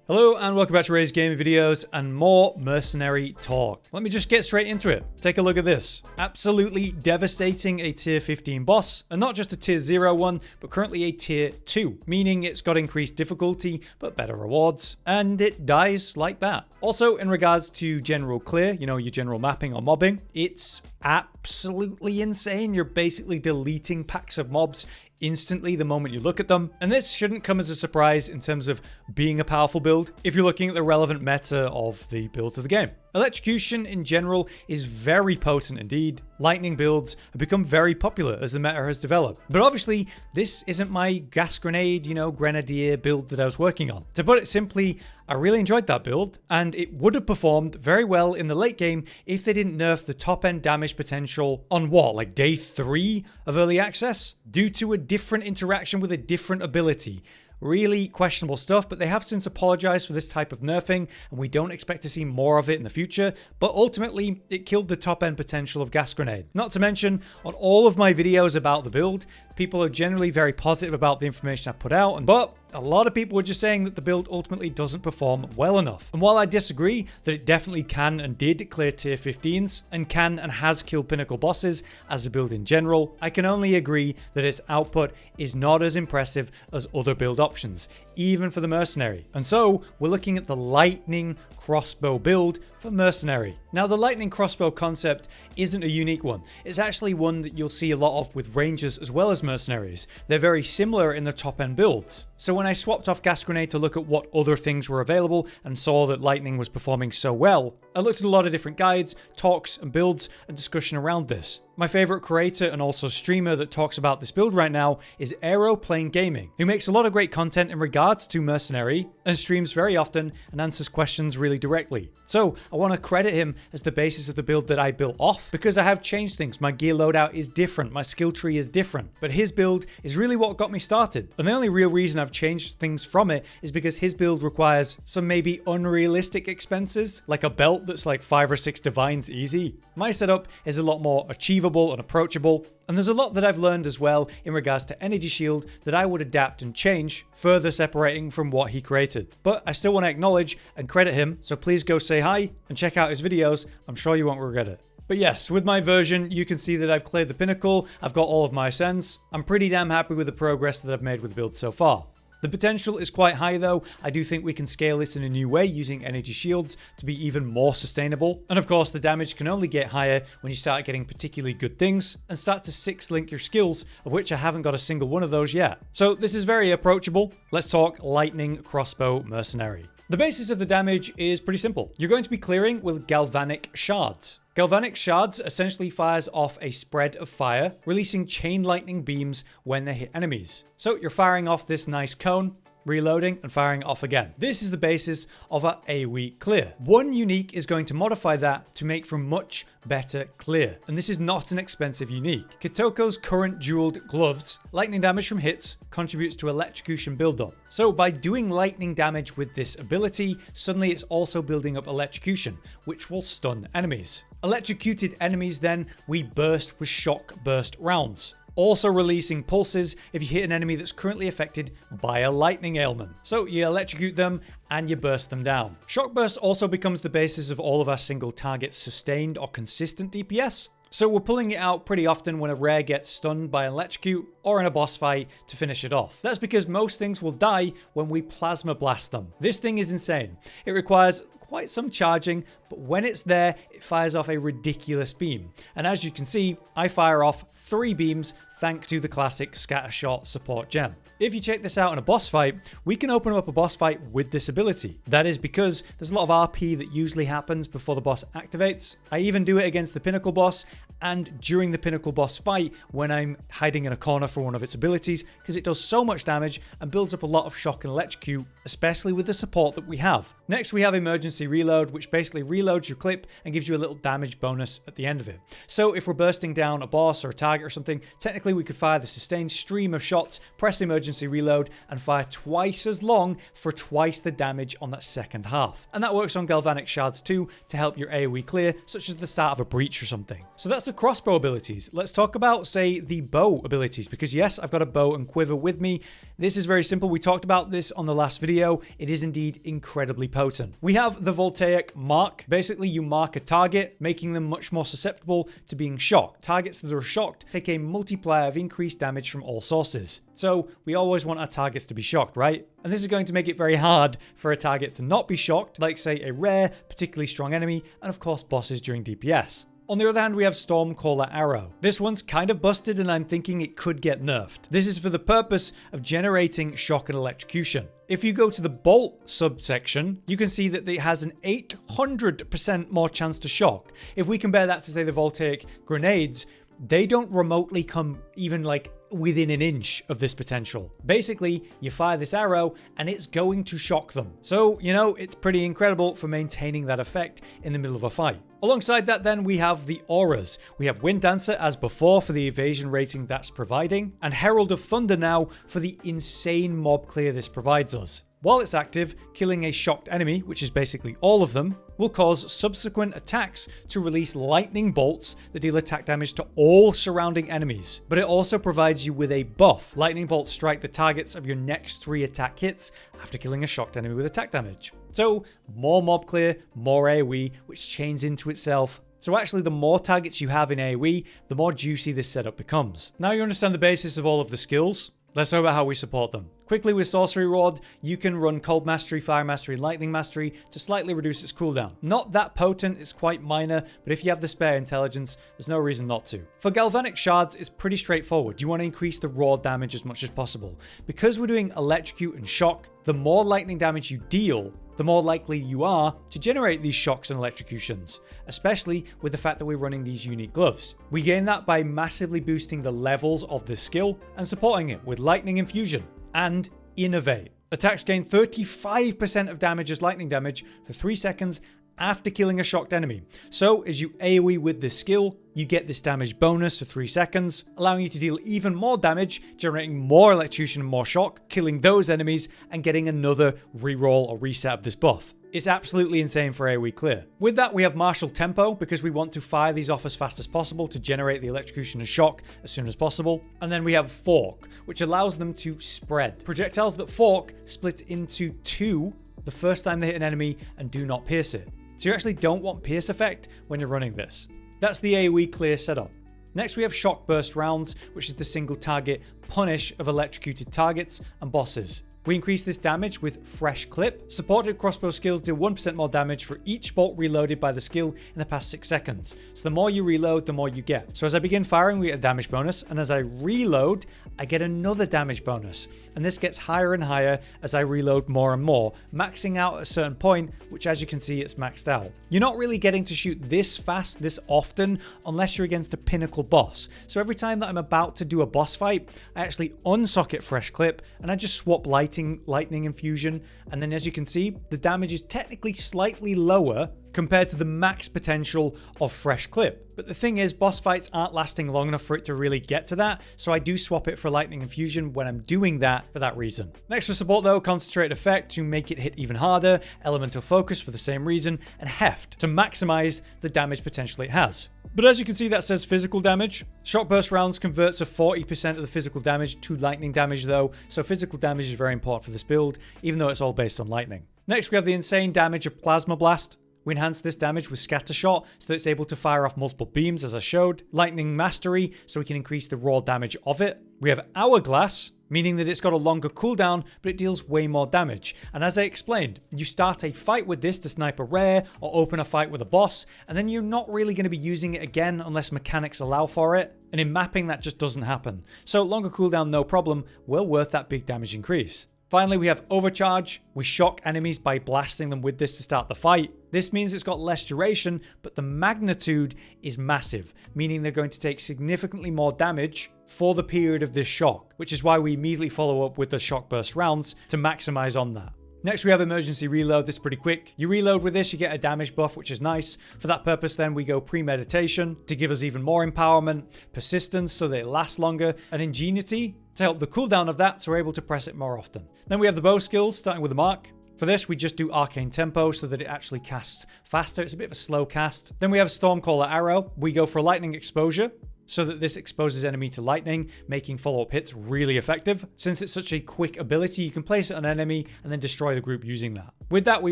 Hello and welcome back to Ray's Gaming Videos and more mercenary talk. Let me just get straight into it. Take a look at this. Absolutely devastating a tier 15 boss, and not just a tier 0 one, but currently a tier 2, meaning it's got increased difficulty but better rewards, and it dies like that. Also, in regards to general clear, your general mapping or mobbing, it's absolutely insane. You're basically deleting packs of mobs instantly the moment you look at them, and this shouldn't come as a surprise in terms of being a powerful build if you're looking at the relevant meta of the builds of the game. Electrocution in general is very potent indeed. Lightning builds have become very popular as the meta has developed. But obviously, this isn't my gas grenade, grenadier build that I was working on. To put it simply, I really enjoyed that build, and it would have performed very well in the late game if they didn't nerf the top end damage potential on like day 3 of early access, due to a different interaction with a different ability. Really questionable stuff, but they have since apologized for this type of nerfing, and we don't expect to see more of it in the future, but ultimately, it killed the top end potential of Gas Grenade. Not to mention, on all of my videos about the build, people are generally very positive about the information I put out, but a lot of people were just saying that the build ultimately doesn't perform well enough. And while I disagree that it definitely can and did clear tier 15s, and can and has killed pinnacle bosses as a build in general, I can only agree that its output is not as impressive as other build options, even for the mercenary. And so, we're looking at the lightning crossbow build for mercenary. Now, the lightning crossbow concept isn't a unique one. It's actually one that you'll see a lot of with rangers as well as mercenaries. They're very similar in their top end builds. So when I swapped off Gas Grenade to look at what other things were available and saw that lightning was performing so well, I looked at a lot of different guides, talks and builds and discussion around this. My favorite creator and also streamer that talks about this build right now is Aeroplane Gaming, who makes a lot of great content in regards to mercenary and streams very often and answers questions really directly. So I want to credit him as the basis of the build that I built off, because I have changed things. My gear loadout is different, my skill tree is different, but his build is really what got me started. And the only real reason I've changed things from it is because his build requires some maybe unrealistic expenses, like a belt that's like 5 or 6 divines easy. My setup is a lot more achievable and approachable, and there's a lot that I've learned as well in regards to energy shield that I would adapt and change, further separating from what he created. But I still want to acknowledge and credit him, so please go say hi and check out his videos. I'm sure you won't regret it. But yes, with my version, you can see that I've cleared the pinnacle, I've got all of my ascends. I'm pretty damn happy with the progress that I've made with the build so far. The potential is quite high though. I do think we can scale this in a new way using energy shields to be even more sustainable. And of course, the damage can only get higher when you start getting particularly good things and start to 6-link your skills, of which I haven't got a single one of those yet. So this is very approachable. Let's talk lightning crossbow mercenary. The basis of the damage is pretty simple. You're going to be clearing with galvanic shards. Galvanic shards essentially fires off a spread of fire, releasing chain lightning beams when they hit enemies. So you're firing off this nice cone, reloading and firing off again. This is the basis of our AoE clear. One unique is going to modify that to make for much better clear, and this is not an expensive unique. Kitoko's current jeweled gloves, lightning damage from hits contributes to electrocution buildup. So by doing lightning damage with this ability, suddenly it's also building up electrocution, which will stun enemies. Electrocuted enemies then we burst with shock burst rounds, also releasing pulses if you hit an enemy that's currently affected by a lightning ailment. So you electrocute them and you burst them down. Shock burst also becomes the basis of all of our single target sustained or consistent DPS. So we're pulling it out pretty often when a rare gets stunned by an electrocute or in a boss fight to finish it off. That's because most things will die when we plasma blast them. This thing is insane. It requires quite some charging, but when it's there, it fires off a ridiculous beam. And as you can see, I fire off 3 beams thanks to the classic scattershot support gem. If you check this out in a boss fight, we can open up a boss fight with this ability. That is because there's a lot of RP that usually happens before the boss activates. I even do it against the pinnacle boss and during the pinnacle boss fight when I'm hiding in a corner for one of its abilities, because it does so much damage and builds up a lot of shock and electrocute, especially with the support that we have. Next, we have emergency reload, which basically reloads your clip and gives you a little damage bonus at the end of it. So if we're bursting down a boss or a target or something, technically Theoretically, we could fire the sustained stream of shots, press emergency reload, and fire twice as long for twice the damage on that second half. And that works on galvanic shards too, to help your AoE clear, such as the start of a breach or something. So that's the crossbow abilities. Let's talk about, say, the bow abilities, because yes, I've got a bow and quiver with me. This is very simple. We talked about this on the last video. It is indeed incredibly potent. We have the voltaic mark. Basically, you mark a target, making them much more susceptible to being shocked. Targets that are shocked take a multiplier of increased damage from all sources. So we always want our targets to be shocked, right? And this is going to make it very hard for a target to not be shocked, like say a rare, particularly strong enemy, and of course bosses during DPS. On the other hand, we have Stormcaller Arrow. This one's kind of busted and I'm thinking it could get nerfed. This is for the purpose of generating shock and electrocution. If you go to the bolt subsection, you can see that it has an 800% more chance to shock. If we compare that to, say, the voltaic grenades, they don't remotely come even like within an inch of this potential. Basically, you fire this arrow and it's going to shock them. So, you know, it's pretty incredible for maintaining that effect in the middle of a fight. Alongside that, then, we have the auras. We have Wind Dancer as before for the evasion rating that's providing, and Herald of Thunder now for the insane mob clear this provides us. While it's active, killing a shocked enemy, which is basically all of them, will cause subsequent attacks to release lightning bolts that deal attack damage to all surrounding enemies. But it also provides you with a buff. Lightning bolts strike the targets of your next 3 attack hits after killing a shocked enemy with attack damage. So, more mob clear, more AoE, which chains into itself. So actually, the more targets you have in AoE, the more juicy this setup becomes. Now you understand the basis of all of the skills. Let's talk about how we support them. Quickly, with Sorcery Rod, you can run Cold Mastery, Fire Mastery, and Lightning Mastery to slightly reduce its cooldown. Not that potent, it's quite minor, but if you have the spare intelligence, there's no reason not to. For Galvanic Shards, it's pretty straightforward. You want to increase the raw damage as much as possible. Because we're doing Electrocute and Shock, the more lightning damage you deal, the more likely you are to generate these shocks and electrocutions, especially with the fact that we're running these unique gloves. We gain that by massively boosting the levels of the skill and supporting it with Lightning Infusion and Innovate. Attacks gain 35% of damage as lightning damage for 3 seconds after killing a shocked enemy. So as you AoE with this skill, you get this damage bonus for 3 seconds, allowing you to deal even more damage, generating more electrocution and more shock, killing those enemies, and getting another reroll or reset of this buff. It's absolutely insane for AoE clear. With that, we have Martial Tempo, because we want to fire these off as fast as possible to generate the electrocution and shock as soon as possible. And then we have Fork, which allows them to spread. Projectiles that fork split into 2 the first time they hit an enemy and do not pierce it. So you actually don't want pierce effect when you're running this. That's the AoE clear setup. Next we have Shock Burst Rounds, which is the single target punish of electrocuted targets and bosses. We increase this damage with Fresh Clip. Supported crossbow skills deal 1% more damage for each bolt reloaded by the skill in the past 6 seconds. So the more you reload, the more you get. So as I begin firing, we get a damage bonus, and as I reload, I get another damage bonus. And this gets higher and higher as I reload more and more, maxing out at a certain point, which as you can see, it's maxed out. You're not really getting to shoot this fast, this often, unless you're against a pinnacle boss. So every time that I'm about to do a boss fight, I actually unsocket Fresh Clip, and I just swap Lightning Infusion, and then as you can see, the damage is technically slightly lower compared to the max potential of Fresh Clip. But the thing is, boss fights aren't lasting long enough for it to really get to that, so I do swap it for Lightning Infusion when I'm doing that for that reason. Next for support though, Concentrated Effect to make it hit even harder, Elemental Focus for the same reason, and Heft to maximize the damage potential it has. But as you can see, that says physical damage. Shock Burst Rounds converts a 40% of the physical damage to lightning damage though, so physical damage is very important for this build, even though it's all based on lightning. Next we have the insane damage of Plasma Blast. We enhance this damage with Scatter Shot so that it's able to fire off multiple beams as I showed. Lightning Mastery so we can increase the raw damage of it. We have Hourglass, meaning that it's got a longer cooldown, but it deals way more damage. And as I explained, you start a fight with this to snipe a rare or open a fight with a boss, and then you're not really going to be using it again unless mechanics allow for it. And in mapping, that just doesn't happen. So longer cooldown, no problem, well worth that big damage increase. Finally, we have Overcharge. We shock enemies by blasting them with this to start the fight. This means it's got less duration, but the magnitude is massive, meaning they're going to take significantly more damage for the period of this shock, which is why we immediately follow up with the Shock Burst Rounds to maximize on that. Next, we have emergency reload. This is pretty quick. You reload with this, you get a damage buff, which is nice. For that purpose, then we go premeditation to give us even more empowerment, persistence so that it lasts longer, and ingenuity to help the cooldown of that so we're able to press it more often. Then we have the bow skills, starting with the mark. For this, we just do arcane tempo so that it actually casts faster. It's a bit of a slow cast. Then we have Stormcaller arrow. We go for lightning exposure, so that this exposes enemy to lightning, making follow-up hits really effective. Since it's such a quick ability, you can place it on an enemy and then destroy the group using that. With that, we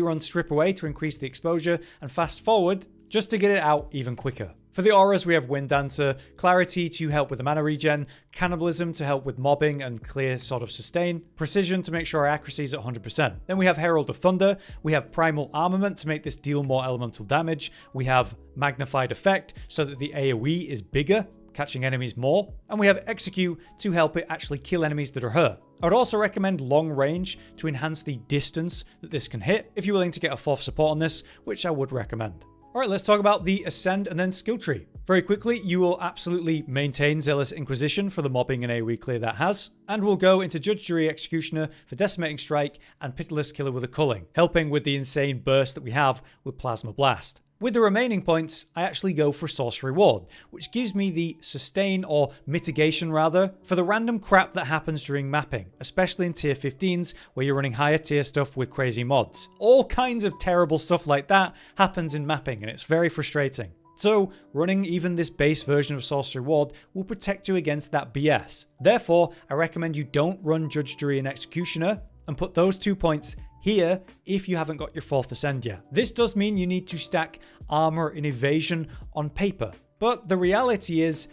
run strip away to increase the exposure and fast forward just to get it out even quicker. For the auras, we have Wind Dancer, Clarity to help with the mana regen, Cannibalism to help with mobbing and clear sort of sustain, Precision to make sure our accuracy is at 100%. Then we have Herald of Thunder, we have Primal Armament to make this deal more elemental damage, we have Magnified Effect so that the AoE is bigger, catching enemies more, and we have Execute to help it actually kill enemies that are hurt. I would also recommend long range to enhance the distance that this can hit if you're willing to get a 4th support on this, which I would recommend. Alright, let's talk about the Ascend and then skill tree. Very quickly, you will absolutely maintain Zealous Inquisition for the mobbing and AoE clear that has, and we'll go into Judge, Jury, Executioner for Decimating Strike and Pitiless Killer with a Culling, helping with the insane burst that we have with Plasma Blast. With the remaining points, I actually go for Sorcery Ward, which gives me the sustain or mitigation rather, for the random crap that happens during mapping, especially in tier 15s where you're running higher tier stuff with crazy mods. All kinds of terrible stuff like that happens in mapping and it's very frustrating. So, running even this base version of Sorcery Ward will protect you against that BS. Therefore, I recommend you don't run Judge, Jury and Executioner and put those 2 points here if you haven't got your 4th Ascend yet. This does mean you need to stack armor and evasion on paper, but the reality is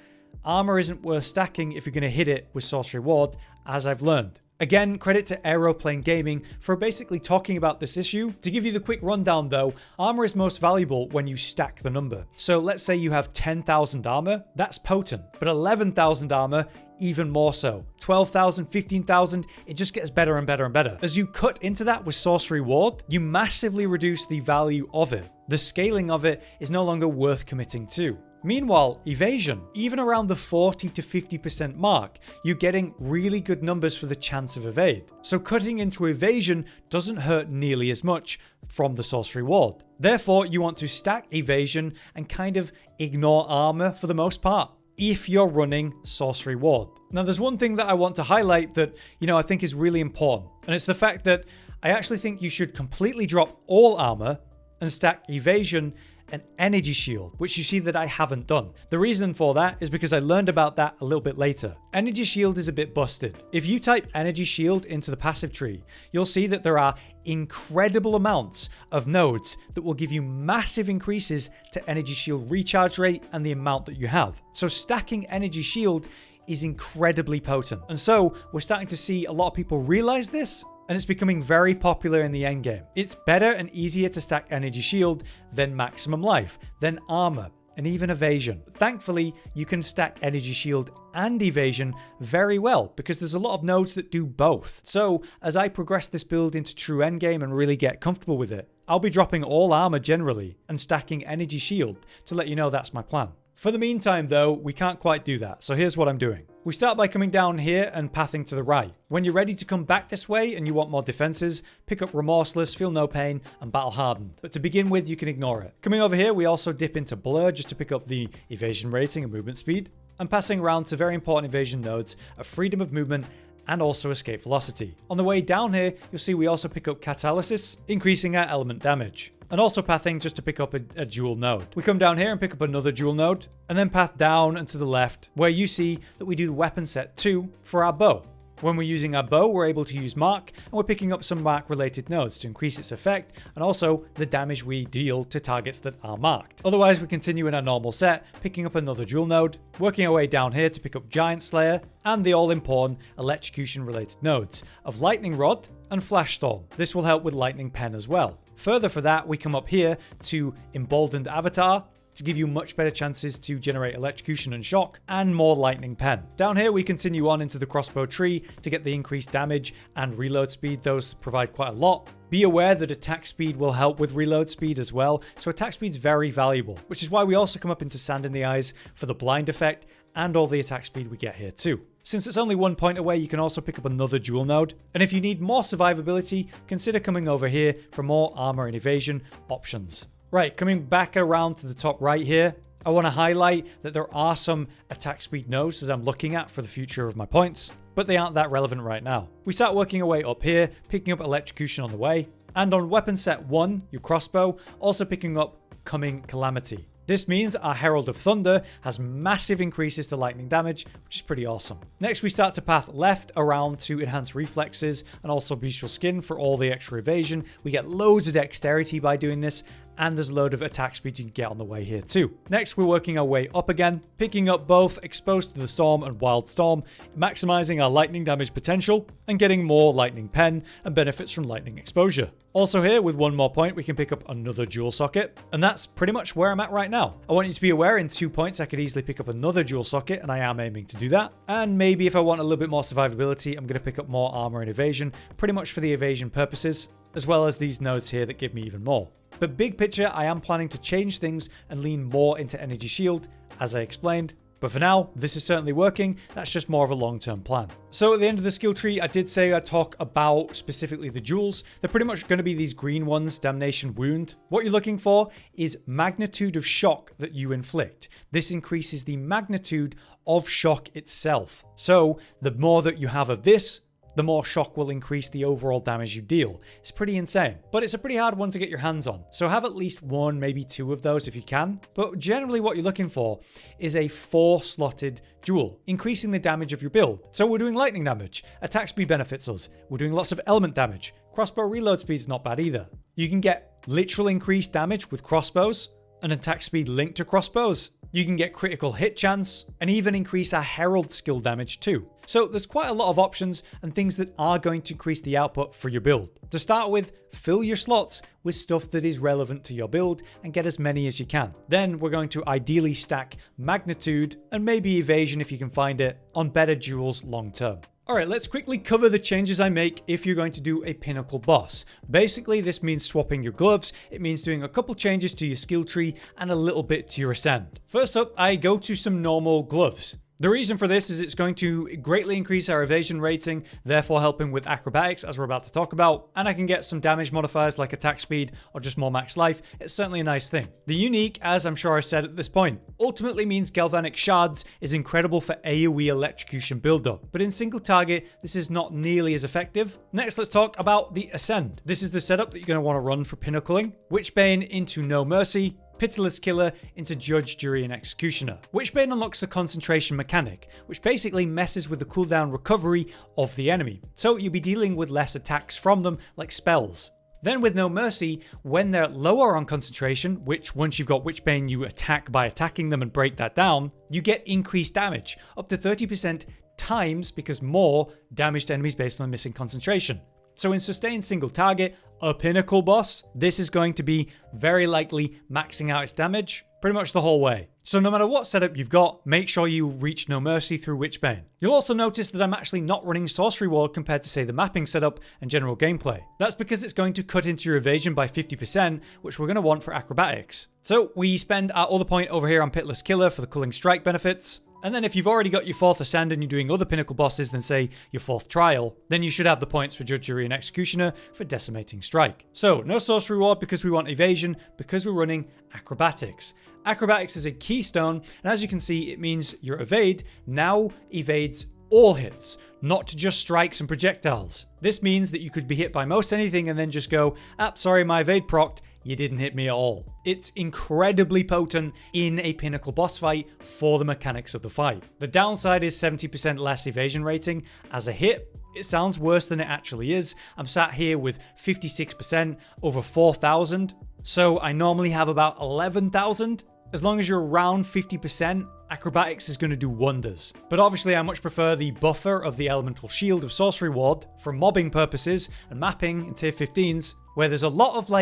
armor isn't worth stacking if you're going to hit it with Sorcery Ward, as I've learned. Again, credit to Aeroplane Gaming for basically talking about this issue. To give you the quick rundown though, armor is most valuable when you stack the number. So let's say you have 10,000 armor, that's potent, but 11,000 armor, even more so. 12,000, 15,000, it just gets better and better and better. As you cut into that with Sorcery Ward, you massively reduce the value of it. The scaling of it is no longer worth committing to. Meanwhile, evasion, even around the 40 to 50% mark, you're getting really good numbers for the chance of evade. So cutting into evasion doesn't hurt nearly as much from the Sorcery Ward. Therefore, you want to stack evasion and kind of ignore armor for the most part, if you're running Sorcery Ward. Now, there's one thing that I want to highlight that, I think is really important, and it's the fact that I actually think you should completely drop all armor and stack evasion and energy shield, which you see that I haven't done. The reason for that is because I learned about that a little bit later. Energy shield is a bit busted. If you type energy shield into the passive tree, you'll see that there are incredible amounts of nodes that will give you massive increases to energy shield recharge rate and the amount that you have. So stacking energy shield is incredibly potent. And so we're starting to see a lot of people realize this, and it's becoming very popular in the endgame. It's better and easier to stack energy shield than maximum life, than armor, and even evasion. Thankfully, you can stack energy shield and evasion very well because there's a lot of nodes that do both. So as I progress this build into true endgame and really get comfortable with it, I'll be dropping all armor generally and stacking energy shield to let you know that's my plan. For the meantime though, we can't quite do that, so here's what I'm doing. We start by coming down here and pathing to the right. When you're ready to come back this way and you want more defenses, pick up Remorseless, Feel No Pain, and Battle Hardened. But to begin with, you can ignore it. Coming over here, we also dip into Blur just to pick up the evasion rating and movement speed, and passing around to very important evasion nodes of freedom of movement and also escape velocity. On the way down here, you'll see we also pick up Catalysis, increasing our element damage. And also pathing just to pick up a dual node. We come down here and pick up another dual node, and then path down and to the left, where you see that we do the weapon set 2 for our bow. When we're using our bow, we're able to use mark, and we're picking up some mark related nodes to increase its effect, and also the damage we deal to targets that are marked. Otherwise, we continue in our normal set, picking up another dual node, working our way down here to pick up Giant Slayer, and the all-important electrocution related nodes of Lightning Rod and Flash Storm. This will help with Lightning Pen as well. Further for that, we come up here to Emboldened Avatar to give you much better chances to generate electrocution and shock, and more lightning pen. Down here, we continue on into the crossbow tree to get the increased damage and reload speed. Those provide quite a lot. Be aware that attack speed will help with reload speed as well, so attack speed is very valuable, which is why we also come up into Sand in the Eyes for the blind effect and all the attack speed we get here too. Since it's only 1 point away, you can also pick up another dual node. And if you need more survivability, consider coming over here for more armor and evasion options. Right, coming back around to the top right here, I want to highlight that there are some attack speed nodes that I'm looking at for the future of my points, but they aren't that relevant right now. We start working our way up here, picking up electrocution on the way, and on weapon set 1, your crossbow, also picking up coming calamity. This means our Herald of Thunder has massive increases to lightning damage, which is pretty awesome. Next, we start to path left around to enhance reflexes and also bestial skin for all the extra evasion. We get loads of dexterity by doing this, and there's a load of attack speed you can get on the way here too. Next, we're working our way up again, picking up both Exposed to the Storm and Wild Storm, maximizing our lightning damage potential, and getting more lightning pen and benefits from lightning exposure. Also here, with 1 more point, we can pick up another dual socket, and that's pretty much where I'm at right now. I want you to be aware in 2 points I could easily pick up another dual socket, and I am aiming to do that. And maybe if I want a little bit more survivability, I'm going to pick up more armor and evasion, pretty much for the evasion purposes, as well as these nodes here that give me even more. But big picture, I am planning to change things and lean more into energy shield, as I explained. But for now, this is certainly working. That's just more of a long-term plan. So at the end of the skill tree, I did say I'd talk about specifically the jewels. They're pretty much going to be these green ones, Damnation Wound. What you're looking for is magnitude of shock that you inflict. This increases the magnitude of shock itself. So the more that you have of this, the more shock will increase the overall damage you deal. It's pretty insane, but it's a pretty hard one to get your hands on. So have at least 1, maybe 2 of those if you can. But generally what you're looking for is a 4-slotted jewel, increasing the damage of your build. So we're doing lightning damage, attack speed benefits us. We're doing lots of element damage. Crossbow reload speed is not bad either. You can get literal increased damage with crossbows, and attack speed linked to crossbows. You can get critical hit chance, and even increase our herald skill damage too. So there's quite a lot of options and things that are going to increase the output for your build. To start with, fill your slots with stuff that is relevant to your build and get as many as you can. Then we're going to ideally stack magnitude and maybe evasion if you can find it on better jewels long term. Alright, let's quickly cover the changes I make if you're going to do a pinnacle boss. Basically, this means swapping your gloves, it means doing a couple changes to your skill tree, and a little bit to your ascend. First up, I go to some normal gloves. The reason for this is it's going to greatly increase our evasion rating, therefore helping with acrobatics as we're about to talk about, and I can get some damage modifiers like attack speed or just more max life. It's certainly a nice thing. The unique, as I'm sure I've said at this point, ultimately means galvanic shards is incredible for AoE electrocution buildup, but in single target this is not nearly as effective. Next, let's talk about the ascend. This is the setup that you're going to want to run for pinnacling. Witchbane into No Mercy, Pitiless Killer into Judge, Jury, and Executioner. Witchbane unlocks the concentration mechanic, which basically messes with the cooldown recovery of the enemy, so you'll be dealing with less attacks from them, like spells. Then with No Mercy, when they're lower on concentration, which once you've got Witchbane you attack by attacking them and break that down, you get increased damage, up to 30% times because more damage to enemies based on missing concentration. So in sustained single target, a pinnacle boss, this is going to be very likely maxing out its damage pretty much the whole way. So no matter what setup you've got, make sure you reach No Mercy through Witchbane. You'll also notice that I'm actually not running Sorcery Ward compared to say the mapping setup and general gameplay. That's because it's going to cut into your evasion by 50%, which we're going to want for acrobatics. So we spend our other point over here on Pitiless Killer for the Culling Strike benefits. And then if you've already got your 4th Ascend and you're doing other pinnacle bosses than say your 4th Trial, then you should have the points for Judge, Jury, and Executioner for Decimating Strike. So no Sorcery Ward because we want evasion, because we're running acrobatics. Acrobatics is a keystone, and as you can see, it means your evade now evades all hits, not just strikes and projectiles. This means that you could be hit by most anything and then just go, sorry, my evade procced, you didn't hit me at all. It's incredibly potent in a pinnacle boss fight for the mechanics of the fight. The downside is 70% less evasion rating as a hit. It sounds worse than it actually is. I'm sat here with 56% over 4,000. So I normally have about 11,000. As long as you're around 50%, acrobatics is going to do wonders. But obviously I much prefer the buffer of the elemental shield of Sorcery Ward for mobbing purposes and mapping in tier 15s, where there's a lot of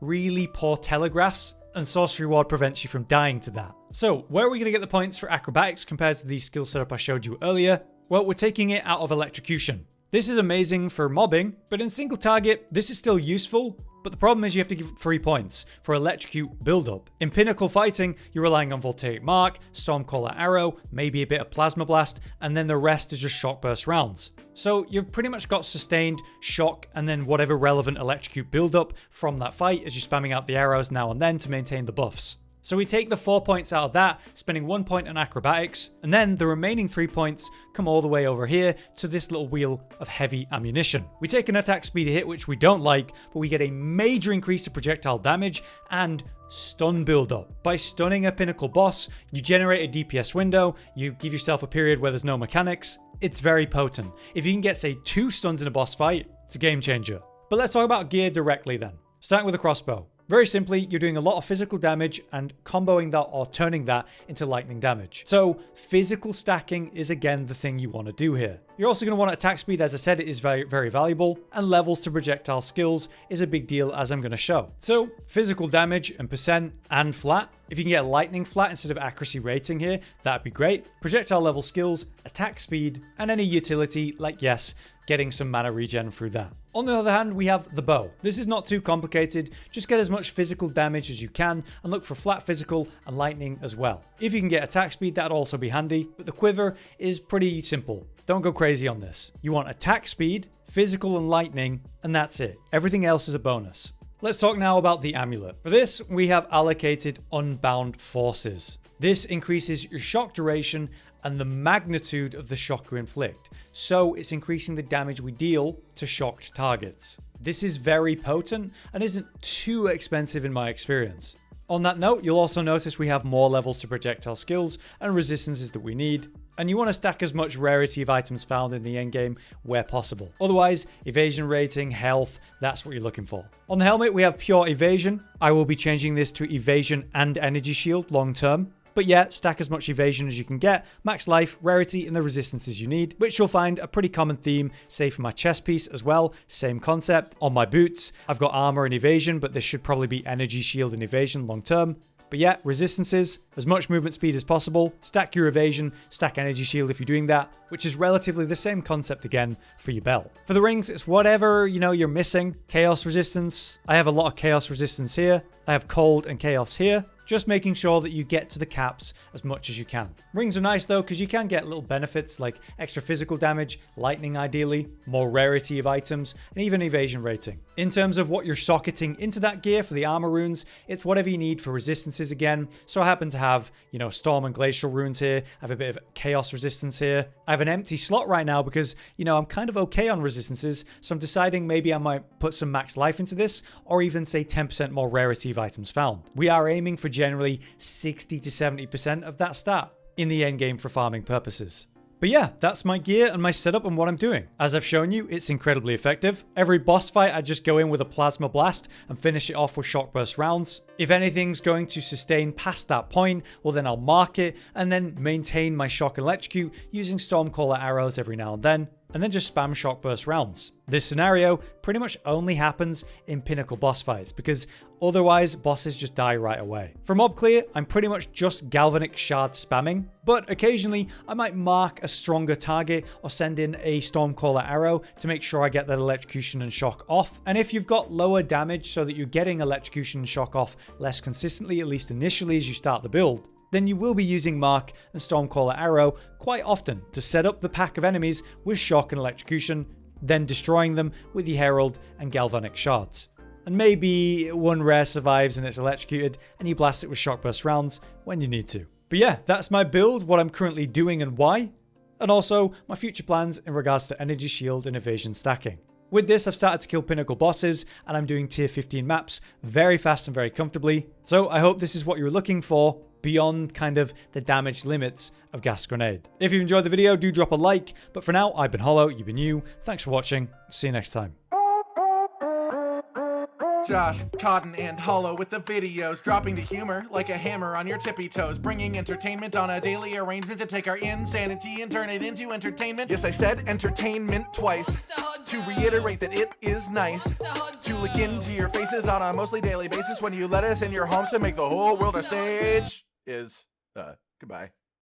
really poor telegraphs, and Sorcery Ward prevents you from dying to that. So where are we going to get the points for acrobatics compared to the skill setup I showed you earlier? Well, we're taking it out of electrocution. This is amazing for mobbing, but in single target, this is still useful. But the problem is you have to give 3 points for electrocute build-up. In pinnacle fighting, you're relying on voltaic mark, stormcaller arrow, maybe a bit of plasma blast, and then the rest is just shock burst rounds. So you've pretty much got sustained, shock, and then whatever relevant electrocute build-up from that fight as you're spamming out the arrows now and then to maintain the buffs. So we take the 4 points out of that, spending 1 point on acrobatics, and then the remaining 3 points come all the way over here to this little wheel of heavy ammunition. We take an attack speed hit, which we don't like, but we get a major increase to projectile damage and stun build-up. By stunning a pinnacle boss, you generate a DPS window, you give yourself a period where there's no mechanics. It's very potent. If you can get, say, 2 stuns in a boss fight, it's a game changer. But let's talk about gear directly then. Starting with a crossbow. Very simply, you're doing a lot of physical damage and comboing that or turning that into lightning damage. So physical stacking is again the thing you want to do here. You're also going to want attack speed, as I said, it is very, very valuable, and levels to projectile skills is a big deal, as I'm going to show. So physical damage and percent and flat. If you can get lightning flat instead of accuracy rating here, that'd be great. Projectile level skills, attack speed, and any utility like, yes, getting some mana regen through that. On the other hand, we have the bow. This is not too complicated. Just get as much physical damage as you can and look for flat physical and lightning as well. If you can get attack speed, that'd also be handy, but the quiver is pretty simple. Don't go crazy on this. You want attack speed, physical and lightning, and that's it. Everything else is a bonus. Let's talk now about the amulet. For this, we have allocated Unbound Forces. This increases your shock duration and the magnitude of the shock you inflict. So it's increasing the damage we deal to shocked targets. This is very potent and isn't too expensive in my experience. On that note, you'll also notice we have more levels to projectile skills and resistances that we need. And you want to stack as much rarity of items found in the endgame where possible. Otherwise, evasion rating, health, that's what you're looking for. On the helmet, we have pure evasion. I will be changing this to evasion and energy shield long term. But yeah, stack as much evasion as you can get, max life, rarity, and the resistances you need, which you'll find a pretty common theme, say for my chest piece as well, same concept. On my boots, I've got armor and evasion, but this should probably be energy shield and evasion long term. But yeah, resistances, as much movement speed as possible, stack your evasion, stack energy shield if you're doing that, which is relatively the same concept again for your belt. For the rings, it's whatever, you're missing. Chaos resistance, I have a lot of chaos resistance here. I have cold and chaos here. Just making sure that you get to the caps as much as you can. Rings are nice though, because you can get little benefits like extra physical damage, lightning ideally, more rarity of items, and even evasion rating. In terms of what you're socketing into that gear for the armor runes, it's whatever you need for resistances again. So I happen to have, storm and glacial runes here. I have a bit of chaos resistance here. I have an empty slot right now because, I'm kind of okay on resistances. So I'm deciding maybe I might put some max life into this, or even say 10% more rarity of items found. We are aiming for generally 60 to 70% of that stat in the endgame for farming purposes. But yeah, that's my gear and my setup and what I'm doing. As I've shown you, it's incredibly effective. Every boss fight, I just go in with a plasma blast and finish it off with shock burst rounds. If anything's going to sustain past that point, well then I'll mark it and then maintain my shock and electrocute using stormcaller arrows every now and then just spam shock burst rounds. This scenario pretty much only happens in pinnacle boss fights because otherwise bosses just die right away. For mob clear, I'm pretty much just galvanic shard spamming, but occasionally I might mark a stronger target or send in a stormcaller arrow to make sure I get that electrocution and shock off. And if you've got lower damage so that you're getting electrocution and shock off less consistently, at least initially as you start the build, then you will be using Mark and Stormcaller Arrow quite often to set up the pack of enemies with shock and electrocution, then destroying them with your Herald and Galvanic Shards. And maybe one rare survives and it's electrocuted and you blast it with shock burst rounds when you need to. But yeah, that's my build, what I'm currently doing and why, and also my future plans in regards to energy shield and evasion stacking. With this, I've started to kill pinnacle bosses, and I'm doing tier 15 maps very fast and very comfortably. So I hope this is what you're looking for beyond kind of the damage limits of Gas Grenade. If you enjoyed the video, do drop a like. But for now, I've been Hollow, you've been you. Thanks for watching. See you next time. Josh, Cotton, and Hollow with the videos, dropping the humor like a hammer on your tippy toes, bringing entertainment on a daily arrangement to take our insanity and turn it into entertainment. Yes, I said entertainment twice, to reiterate that it is nice to look into your faces on a mostly daily basis when you let us in your homes to make the whole world a stage. Goodbye.